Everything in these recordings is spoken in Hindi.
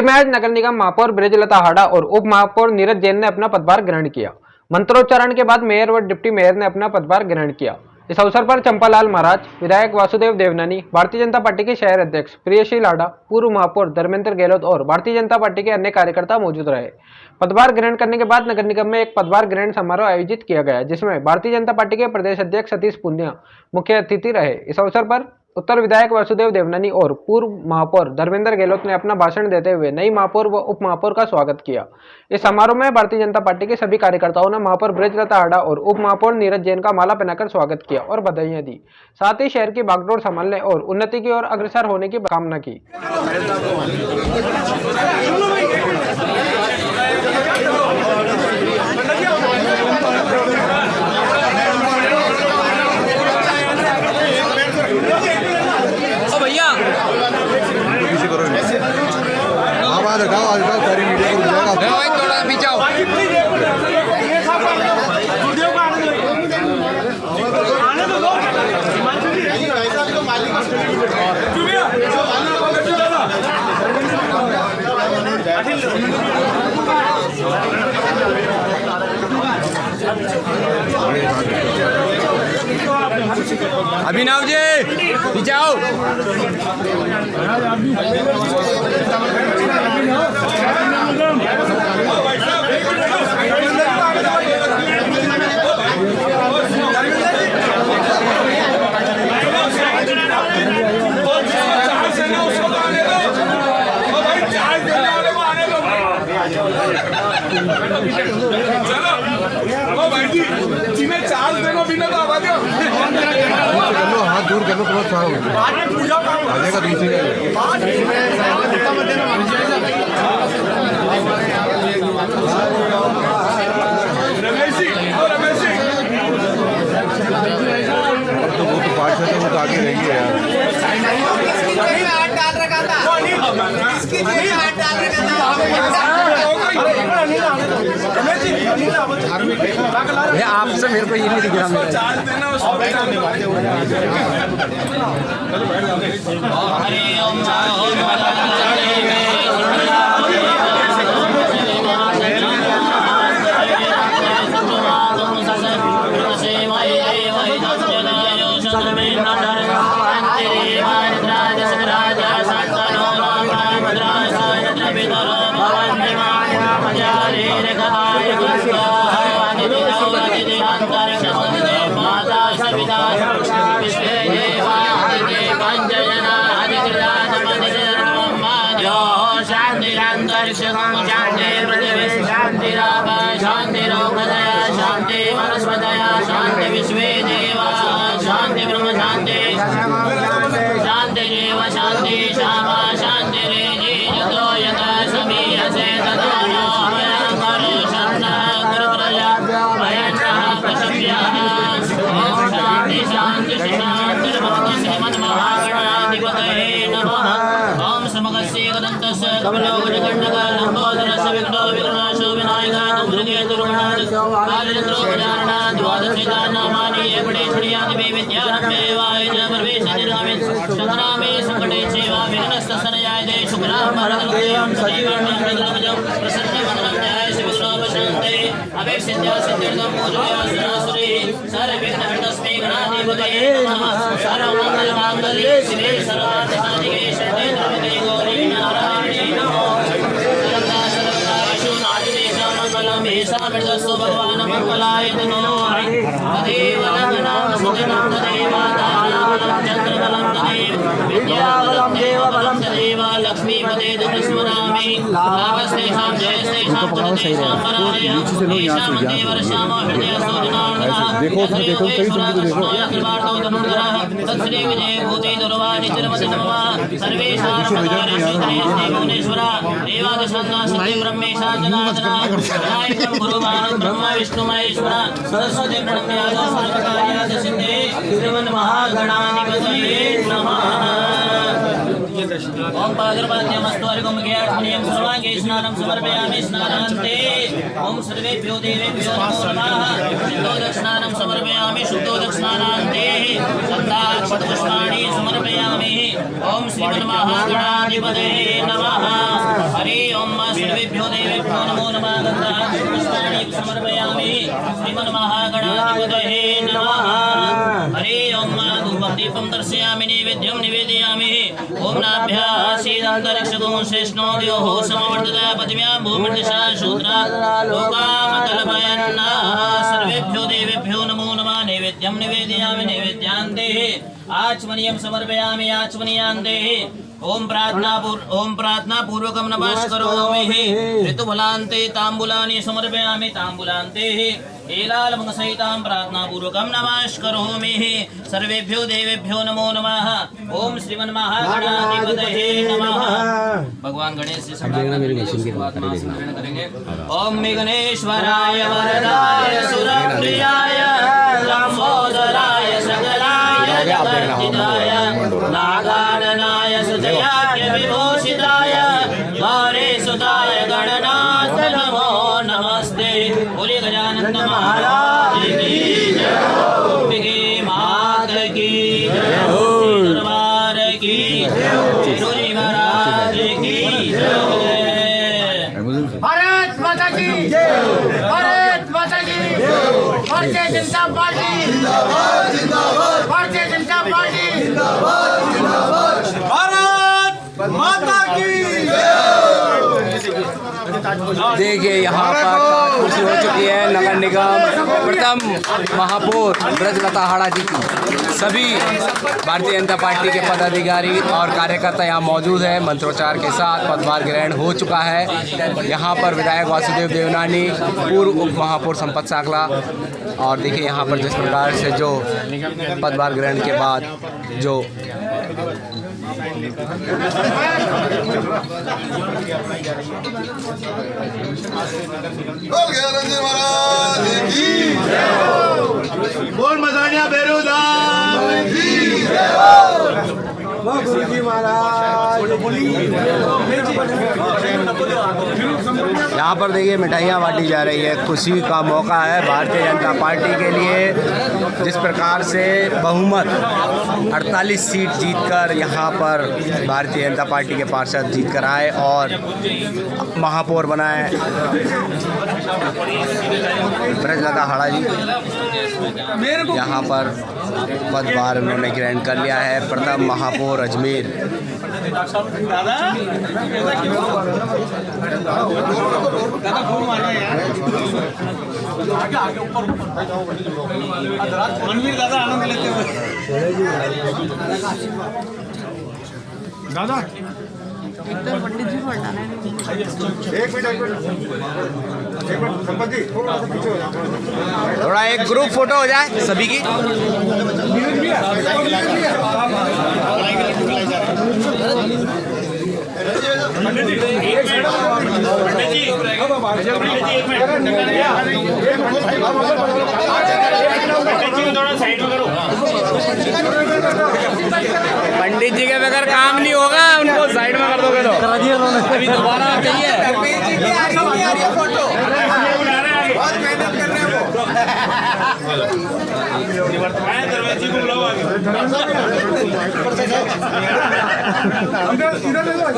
में आज नगर निगम महापौर ब्रजलता हाड़ा और उप महापौर नीरज जैन ने अपना पदभार ग्रहण किया। मंत्रोच्चारण के बाद मेयर व डिप्टी मेयर ने अपना पदभार ग्रहण किया। इस अवसर पर चंपालाल महाराज, विधायक वासुदेव देवनानी, भारतीय जनता पार्टी के शहर अध्यक्ष प्रियश्री लाड़ा, पूर्व महापौर धर्मेंद्र गहलोत और भारतीय जनता पार्टी के अन्य कार्यकर्ता मौजूद रहे। पदभार ग्रहण करने के बाद नगर निगम में एक पदभार ग्रहण समारोह आयोजित किया गया, जिसमें भारतीय जनता पार्टी के प्रदेश अध्यक्ष सतीश पुनिया मुख्य अतिथि रहे। इस अवसर पर उत्तर विधायक वासुदेव देवनानी और पूर्व महापौर धर्मेंद्र गहलोत ने अपना भाषण देते हुए नई महापौर व उप महापौर का स्वागत किया। इस समारोह में भारतीय जनता पार्टी के सभी कार्यकर्ताओं ने महापौर ब्रजलता हाड़ा और उप महापौर नीरज जैन का माला पहनाकर स्वागत किया और बधाइयां दी। साथ ही शहर की बागडोर संभालने और उन्नति की ओर अग्रसर होने की कामना की। थोड़ा पीछे आओ। अभिनव जी पीछे आओ। हाथ दूर कर लो, बहुत सारा हो जाएगा दूसरे। तो वो तो पार्ट से तो आगे रहेंगे यार। आपसे मेरे को ये नहीं दिख रहा। शांति वनस्पतया शांति विश्वे देवा शांति ब्रह्म शांति शांति जीव शांति श्यामा शांति रेजी यतो यथा समीयसे तथा करो शरणः गुरु प्रजा भयन्नः पशव्यः। ओम शांति शांति शांति भवति श्रीमन्महागणाधिपतये नमः। ओम समगस्य गदन्तस्य कमलोगजगण्डका लम्बोदरस्य विघ्नो विघ्नाशो विनायका दुर्गे दुर्गणात् कालचन्द्रो गजानना द्वादशेतानामानि ये पठे श्रीयादिवे विद्यारम्भेवाय च प्रवेशनिरामे शतनामे संकटे सेवा विघ्नस्तसनयायते शुक्लां वरदं सजीवं प्रदमजं प्रसन्नवदनं ध्याय शिवसोपशान्ते अपेक्षित्या सिद्ध्यर्थं पूजयासुरासुरे सर्वविघ्नहर्तस्मै गणाधिपतये नमः। सर्वमङ्गलमाङ्गल्ये शिवे सर्वार्थसाधिके शरण्ये त्र्यम्बके गौरी नारायणी नमोस्तुते। ईशामृतस्तु भगवान् मङ्गलाय तनो तदेव लग्नां सुदिनं तदेवादानं चन्द्रबलं तदेव विद्याबलं देवबलं तदेव लक्ष्मीपते दुष्मनामि भागस्तेषां जयस्तेषां पुनस्तेषां परायः ईशां देवर्षामो हृदयस्तुजनार्दनः कृपार्थो धनुर्धरः तत्श्री विजयभूते दुर्वाणि चिरमति नमः। सर्वेषां भुवनेश्वरा देवादिशान्ता सत्यब्रह्मेशा जनार्दनः विनायकं गुरुवानं ब्रह्म विष्णु महेश्वर सरस्वती प्रणम्याद सर्वकार्याद सिद्धे श्रीमन्महागणाधिपतये नमः। ओम पादर्पाद्यमस्तु अर्घ्यं सर्वांगे स्नानं समर्पयामि स्नानान्ते ओम सर्वेभ्यो देवेभ्यो नमो नमः शुद्धोदकस्नानं समर्पयामि शुद्धोदकस्नानान्ते सन्ताक्षपुष्पाणि समर्पयामि ओम श्रीमन्महागणाधिपतये नमः हरि ओम सर्वेभ्यो देवेभ्यो नमो नमः गन्धाक्षपुष्पाणि समर्पयामि श्रीमन्महागणाधिपतये नमः हरि ओम धूपं दीपं दर्शयामि नैवेद्यं निवेदयामि ओम नाभ्याः सीदन्तरिक्षगो श्रेष्ठो द्योः समवर्तता पृथिव्यां भूमिर्दिशा शूद्रा लोकामकल्पयन्नः सर्वेभ्यो देवेभ्यो नमो नमः नैवेद्यं निवेदयामि नैवेद्यान्ते आचमनीयं समर्पयामि आचमनीयान्ते ओम प्रार्थना पूर्वकं नमस्करोमि ऋतुफलान्ते ताम्बूलानि समर्पयामि ताम्बूलान्ते एलालमंगसहितां प्रार्थना पूर्वकं नमस्करोमि सर्वेभ्यो देवेभ्यो नमो नमः ओम श्रीमन्महागणाधिपतये नमः भगवान गणेश से करेंगे ओम विघ्नेश्वराय वरदाय सुरप्रियाय लंबोदराय सकलाय जगद्धिताय नागाननाय सुजयाख्य विभूषिताय गौरीसुताय गणनाथ नमो नमस्ते बोले गजानन महाराज की जय अंबिके मात की जय दरबार की जय गुरुजी महाराज की जय भारत माता की जय भारत माता की भारतीय जनता पार्टी जिंदाबाद जिंदाबाद भारतीय जनता पार्टी जिंदाबाद जिंदाबाद भारत माता की देखिए यहाँ पर कुर्सी हो चुकी है नगर निगम प्रथम महापौर ब्रजलता हाड़ा जी की। सभी भारतीय जनता पार्टी के पदाधिकारी और कार्यकर्ता यहाँ मौजूद हैं। मंत्रोच्चार के साथ पदभार ग्रहण हो चुका है। यहाँ पर विधायक वासुदेव देवनानी, पूर्व उप महापौर संपत सांकला और देखिए यहाँ पर जिस प्रकार से जो पदभार ग्रहण के बाद जो बोल मजानिया बेरुदान की जय गुरुजी महाराज यहाँ पर देखिए मिठाइयाँ बांटी जा रही है। खुशी का मौका है भारतीय जनता पार्टी के लिए, जिस प्रकार से बहुमत 48 सीट जीतकर यहाँ पर भारतीय जनता पार्टी के पार्षद जीत कर आए और महापौर बनाए ब्रजलता हाड़ा जी। यहाँ पर पदभार उन्होंने ग्रहण कर लिया है। प्रथम महापौर अजमेर मनवीर दादा आनंद लेते हुए दादा थोड़ा एक ग्रुप फोटो हो जाए सभी की। पंडित जी के बगैर काम नहीं होगा, उनको साइड में कर दोगे तो अभी दोबारा चाहिए।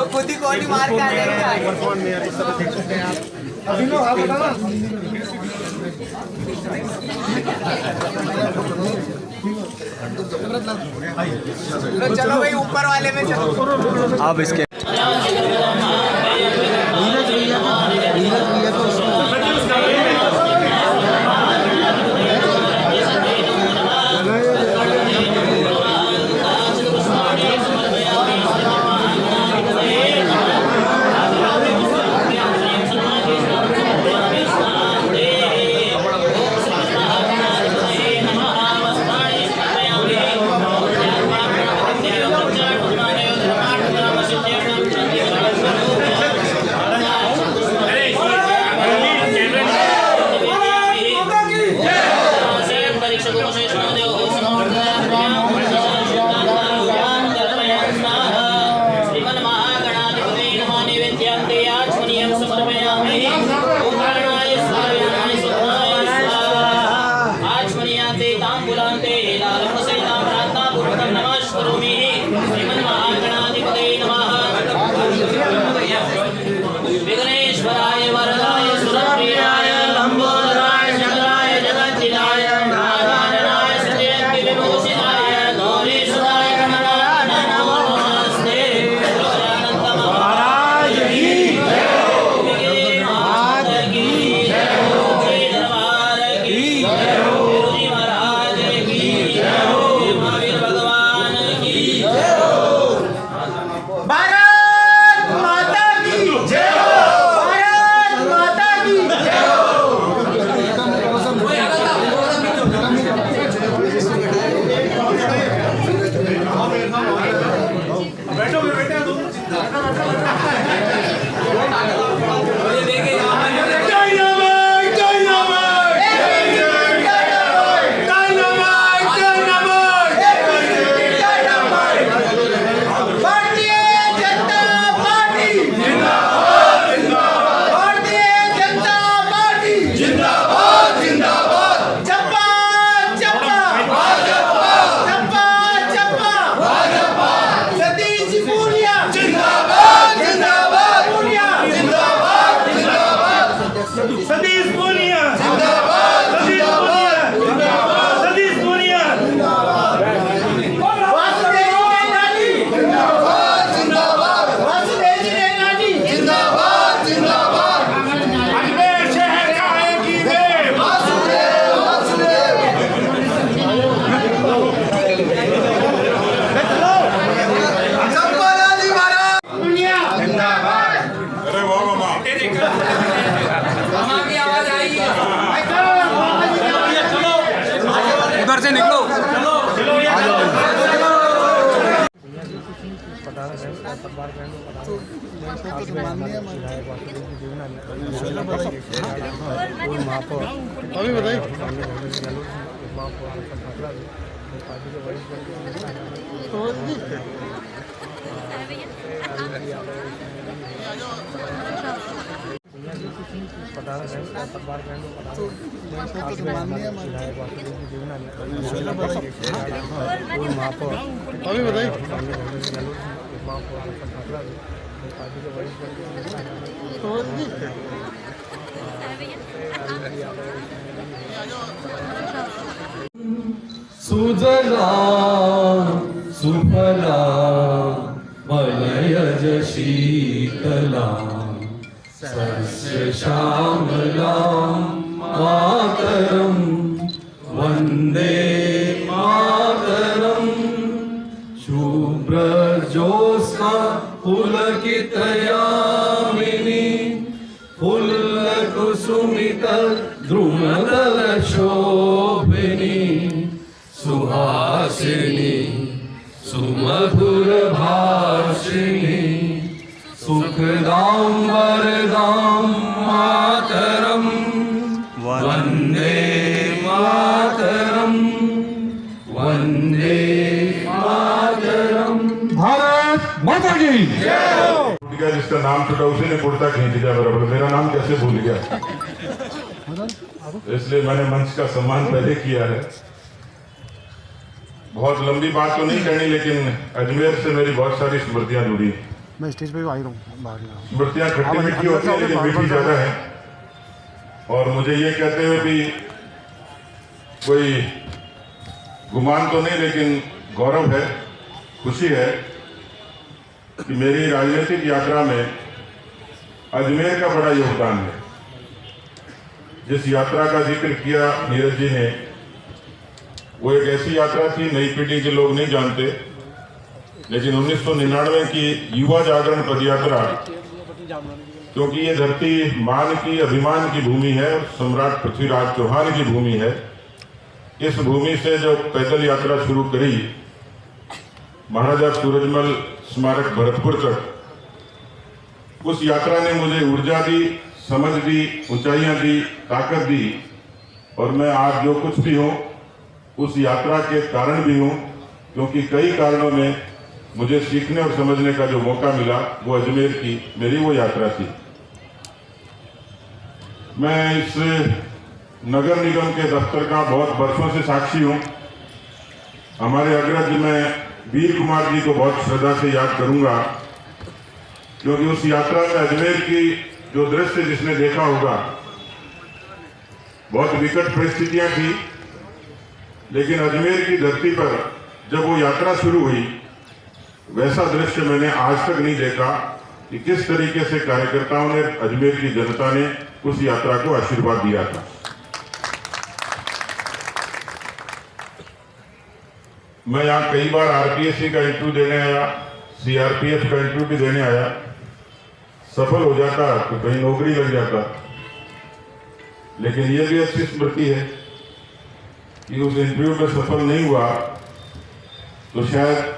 खुद ही कोटी मार के आ जाएगा। चलो भाई ऊपर वाले में चलो। अब इसके पूनिया जिंदाबाद जिंदाबाद जिंदाबाद सतीश पूनिया वासुदेव नाजी जिंदाबाद जिंदाबाद वासुदेव नाजी जिंदाबाद जिंदाबाद अजमेर शहर का एक ही देव वासुदेव वासुदेव चंपालाल महाराज पूनिया जिंदाबाद अरे वाह मामा उधर से निकलो अभी बताइए अभी बताइए सुजला सुफला मलयज शीतला सस्य श्यामला मातरम वंदे मातरम शुभ्रजोत्स्ना पुलकितयामिनी फुल्लकुसुमित द्रुमदल शोभिनी सुहासिनी सुमधुर भाषिणी सुखदां वरदां मातरम वंदे मातरम वंदे मातरम भारत माता की का जिसका नाम छुटा उसी ने कुर्ता खींच दिया बराबर मेरा नाम कैसे भूल गया इसलिए मैंने मंच का सम्मान पहले किया है बहुत लंबी बात तो नहीं कहनी लेकिन अजमेर से मेरी बहुत सारी स्मृतियां जुड़ी मैं स्टेज पे भी आई हूँ बाहर स्मृतियां खट्टी मीठी होती है लेकिन मीठी ज्यादा है और मुझे ये कहते हुए भी कोई गुमान तो नहीं लेकिन गौरव है खुशी है कि मेरी राजनीतिक यात्रा में अजमेर का बड़ा योगदान है जिस यात्रा का जिक्र किया नीरज जी ने वो एक ऐसी यात्रा थी नई पीढ़ी के लोग नहीं जानते लेकिन 1999 की युवा जागरण पदयात्रा क्योंकि ये धरती मान की अभिमान की भूमि है और सम्राट पृथ्वीराज चौहान की भूमि है इस भूमि से जो पैदल यात्रा शुरू करी महाराजा सूरजमल स्मारक भरतपुर तक उस यात्रा ने मुझे ऊर्जा दी समझ दी ऊंचाइयां दी ताकत दी और मैं आज जो कुछ भी हूं उस यात्रा के कारण भी हूं क्योंकि कई कारणों में मुझे सीखने और समझने का जो मौका मिला वो अजमेर की मेरी वो यात्रा थी। मैं इस नगर निगम के दफ्तर का बहुत वर्षों से साक्षी हूं। हमारे अग्रज मैं वीर कुमार जी को बहुत श्रद्धा से याद करूंगा क्योंकि उस यात्रा में अजमेर की जो दृश्य जिसने देखा होगा बहुत विकट परिस्थितियां थी लेकिन अजमेर की धरती पर जब वो यात्रा शुरू हुई वैसा दृश्य मैंने आज तक नहीं देखा कि किस तरीके से कार्यकर्ताओं ने अजमेर की जनता ने उस यात्रा को आशीर्वाद दिया था। मैं यहाँ कई बार आरपीएससी का इंटरव्यू देने आया सीआरपीएफ का इंटरव्यू भी देने आया सफल हो जाता तो कहीं नौकरी लग जाता लेकिन ये भी अच्छी स्मृति है कि उस इंटरव्यू में सफल नहीं हुआ तो शायद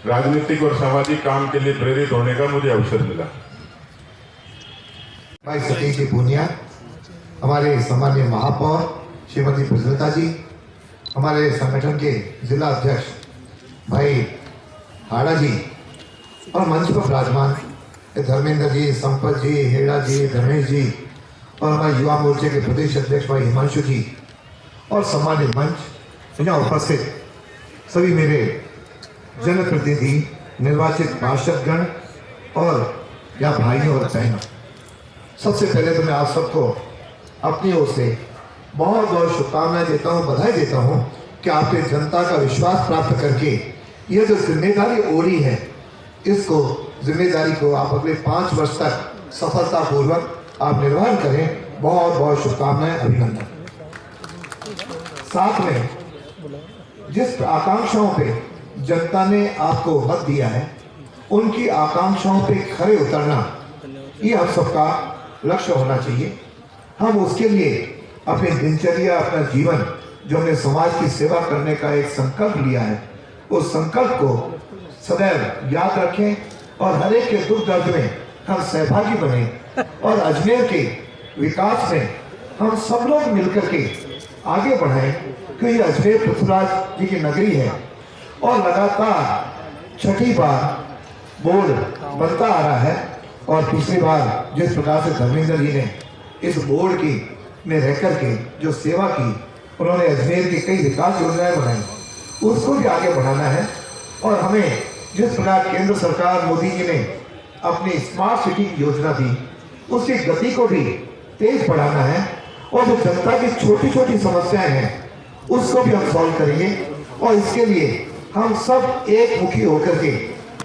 राजनीतिक और सामाजिक काम के लिए प्रेरित होने का मुझे अवसर मिला। भाई सतीश जी पूनिया, हमारे सम्मानीय महापौर श्रीमती प्रजलता जी, हमारे संगठन के जिला अध्यक्ष भाई हाड़ा जी और मंच पर विराजमान धर्मेंद्र जी, संपत जी, हेड़ा जी, धर्मेश जी और हमारे युवा मोर्चे के प्रदेश अध्यक्ष भाई हिमांशु जी और सम्मानित मंच यहाँ उपस्थित सभी मेरे जनप्रतिनिधि, निर्वाचित पार्षदगण और या भाइयों और बहनों, सबसे पहले तो मैं आप सबको अपनी ओर से बहुत बहुत शुभकामनाएं देता हूँ, बधाई देता हूँ कि आपने जनता का विश्वास प्राप्त करके ये जो जिम्मेदारी ओढ़ी है, इसको जिम्मेदारी को आप अगले 5 वर्ष तक सफलतापूर्वक आप निर्वहन करें। बहुत बहुत शुभकामनाएं, अभिनंदन। साथ में जिस आकांक्षाओं पे जनता ने आपको मत दिया है, उनकी आकांक्षाओं पे खरे उतरना ये हम सबका लक्ष्य होना चाहिए। हम उसके लिए अपनी दिनचर्या, अपना जीवन, जो हमने समाज की सेवा करने का एक संकल्प लिया है, उस संकल्प को सदैव याद रखें और हर एक के दुख दर्द में हम सहभागी बने और अजमेर के विकास में हम सब लोग मिलकर के आगे बढ़ाएं, क्योंकि अजमेर पृथ्वीराज जी की नगरी है और लगातार 6ठी बार बोर्ड बनता आ रहा है। और पिछली बार जिस प्रकार से धर्मेंद्र जी ने इस बोर्ड की में रह करके जो सेवा की, उन्होंने अजमेर की कई विकास योजनाएं बनाई, उसको भी आगे बढ़ाना है। और हमें जिस प्रकार केंद्र सरकार मोदी जी ने अपनी स्मार्ट सिटी की योजना दी, उसकी गति को भी तेज बढ़ाना है और जो जनता की छोटी छोटी समस्याएं हैं उसको भी हम सॉल्व करेंगे। और इसके लिए हम सब एक मुखी होकर के,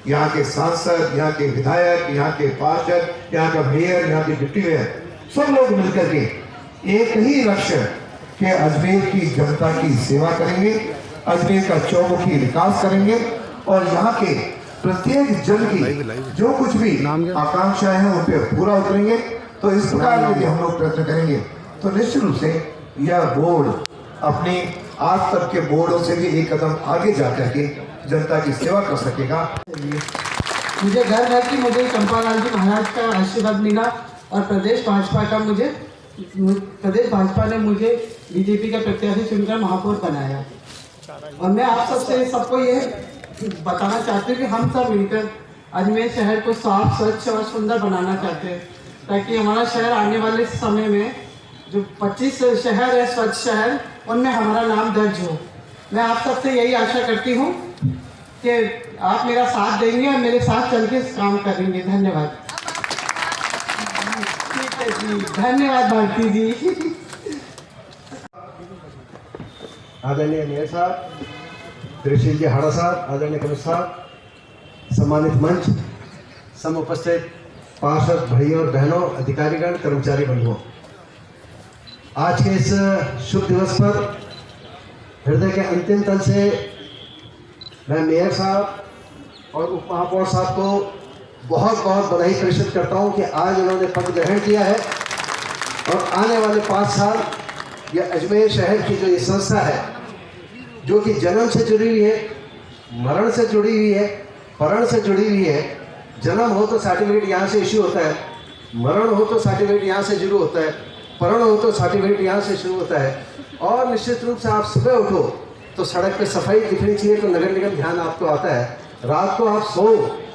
यहाँ के सांसद, यहाँ के विधायक, यहाँ के पार्षद, यहाँ का मेयर, यहाँ के डिप्टी मेयर, सब लोग मिलकर के एक ही लक्ष्य कि अजमेर की जनता की सेवा करेंगे, अजमेर का चौमुखी विकास करेंगे और यहाँ के प्रत्येक जन की जो कुछ भी आकांक्षाएं हैं उन पर पूरा उतरेंगे। तो इस प्रकार यदि हम लोग प्रयत्न करेंगे तो निश्चित रूप से यह बोर्ड अपने आज तक के बोर्डों से भी एक कदम आगे जा करके जनता की सेवा कर सकेगा। मुझे गर्व है कि मुझे चंपालाल जी महाराज का आशीर्वाद मिला और प्रदेश भाजपा ने मुझे बीजेपी का प्रत्याशी चुनकर महापौर बनाया। और मैं आप सबको ये बताना चाहती हूँ कि हम सब मिलकर अजमेर शहर को साफ, स्वच्छ और सुंदर बनाना चाहते हैं, ताकि हमारा शहर आने वाले समय में जो 25 शहर है स्वच्छ शहर, उनमें हमारा नाम दर्ज हो। मैं आप सबसे यही आशा करती हूँ कि आप मेरा साथ देंगे और मेरे साथ चल के काम करेंगे। धन्यवाद। धन्यवाद भारती जी। आदरणीय मेयर साहब, त्रिशील जी हाड़ा साहब, आदरणीय कमिश्नर साहब, सम्मानित मंच, सम उपस्थित पार्षद भाइयों और बहनों, अधिकारीगण, कर्मचारी बंधुओं, आज के इस शुभ दिवस पर हृदय के अंतिम तल से मैं मेयर साहब और उप महापौर साहब को बहुत बहुत बधाई प्रेषित करता हूं कि आज उन्होंने पद ग्रहण किया है और आने वाले 5 साल यह अजमेर शहर की जो ये संस्था है, जो कि जन्म से जुड़ी हुई है, मरण से जुड़ी हुई है, परण से जुड़ी हुई है। जन्म हो तो सर्टिफिकेट यहाँ से इश्यू होता है, मरण हो तो सर्टिफिकेट यहाँ से शुरू होता है, परण हो तो सर्टिफिकेट यहाँ से शुरू होता है। और निश्चित रूप से आप सुबह उठो तो सड़क पे सफाई दिखनी चाहिए तो नगर निगम ध्यान आपको आता है, रात को आप सो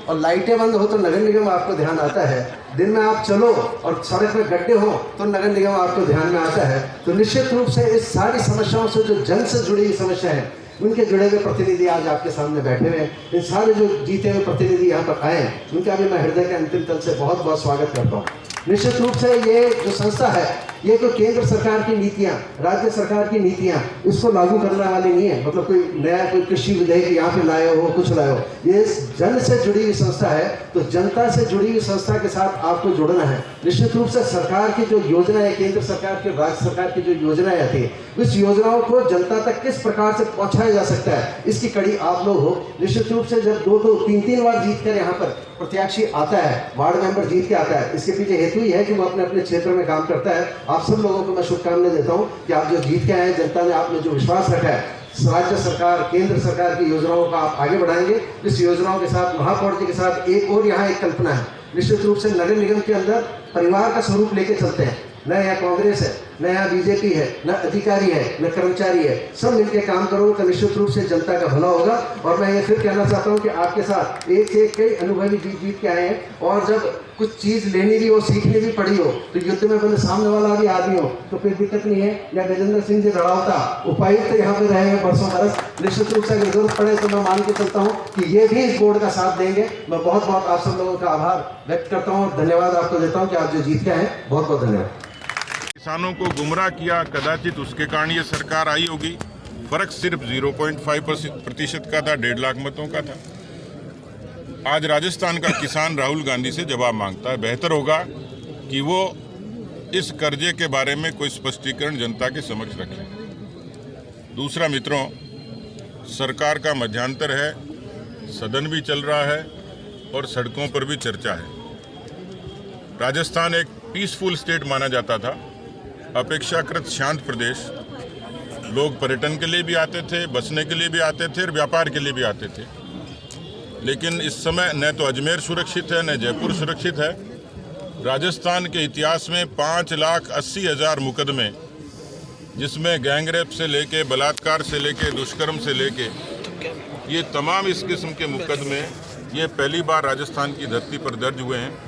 और लाइटें बंद हो तो नगर निगम आपको ध्यान आता है, दिन में आप चलो और सड़क में गड्ढे हो तो नगर निगम आपको ध्यान में आता है। तो निश्चित रूप से इस सारी समस्याओं से जो जन से जुड़ी हुई समस्या है, उनके जुड़े हुए प्रतिनिधि आज आपके सामने बैठे हुए हैं। इन सारे जो जीते हुए प्रतिनिधि यहाँ पर आए, उनका भी मैं हृदय के अंतिम तल से बहुत बहुत स्वागत करता हूँ। निश्चित रूप से ये जो संस्था है, ये तो केंद्र सरकार की नीतियाँ, राज्य सरकार की नीतियाँ, इसको लागू करने वाली नहीं है। मतलब कोई नया कोई कृषि विधेयक यहाँ पे लाए हो, कुछ लाए हो, ये जन से जुड़ी हुई संस्था है। तो जनता से जुड़ी हुई संस्था के साथ आपको जुड़ना है। निश्चित रूप से सरकार की जो योजना है, केंद्र सरकार की, राज्य सरकार की जो योजनाएं थी, इस योजनाओं को जनता तक किस प्रकार से पहुँचाया जा सकता है, इसकी कड़ी आप लोग हो। निश्चित रूप से जब 2-3 बार जीत कर यहाँ पर प्रत्याशी आता है, वार्ड मेंबर जीत के आता है, इसके पीछे हेतु ही है कि वो अपने अपने क्षेत्र में काम करता है। आप सब लोगों को मैं शुभकामनाएं देता हूं कि आप जो जीत के आए हैं, जनता ने आप में जो विश्वास रखा है, राज्य सरकार, केंद्र सरकार की योजनाओं का आप आगे बढ़ाएंगे। इस योजनाओं के साथ, महापौर जी के साथ एक और यहाँ एक कल्पना है। निश्चित रूप से नगर निगम के अंदर परिवार का स्वरूप लेके चलते हैं। न यहाँ कांग्रेस है, न यहाँ बीजेपी है, न अधिकारी है, न कर्मचारी है, सब मिलकर काम करोगे तो निश्चित रूप से जनता का भला होगा। और मैं ये फिर कहना चाहता हूँ कि आपके साथ एक से एक कई अनुभवी जीत के आए हैं, और जब कुछ चीज़ लेनी भी हो, सीखनी भी पड़ी हो, तो युद्ध में भले सामने वाला भी आदमी हो तो कोई दिक्कत नहीं है। या गजेंद्र सिंह जी रड़ावता उपायुक्त यहाँ पे रहे हैं बरसों बरस, निश्चित रूप से अगर जरूरत पड़े तो मैं मान के चलता हूँ कि ये भी इस बोर्ड का साथ देंगे। मैं बहुत बहुत आप सब लोगों का आभार व्यक्त करता हूँ, धन्यवाद आपको देता हूँ कि आप जो जीत के आए, बहुत बहुत धन्यवाद। किसानों को गुमराह किया, कदाचित उसके कारण ये सरकार आई होगी। फर्क सिर्फ 0.5% का था, 1.5 लाख मतों का था। आज राजस्थान का किसान राहुल गांधी से जवाब मांगता है। बेहतर होगा कि वो इस कर्जे के बारे में कोई स्पष्टीकरण जनता के समक्ष रखें। दूसरा मित्रों, सरकार का मध्यांतर है, सदन भी चल रहा है और सड़कों पर भी चर्चा है। राजस्थान एक पीसफुल स्टेट माना जाता था, अपेक्षाकृत शांत प्रदेश। लोग पर्यटन के लिए भी आते थे, बसने के लिए भी आते थे और व्यापार के लिए भी आते थे। लेकिन इस समय न तो अजमेर सुरक्षित है, न जयपुर सुरक्षित है। राजस्थान के इतिहास में 5,80,000 मुकदमे, जिसमें गैंगरेप से लेके, बलात्कार से लेके, दुष्कर्म से लेके, ये तमाम इस किस्म के मुकदमे ये पहली बार राजस्थान की धरती पर दर्ज हुए हैं।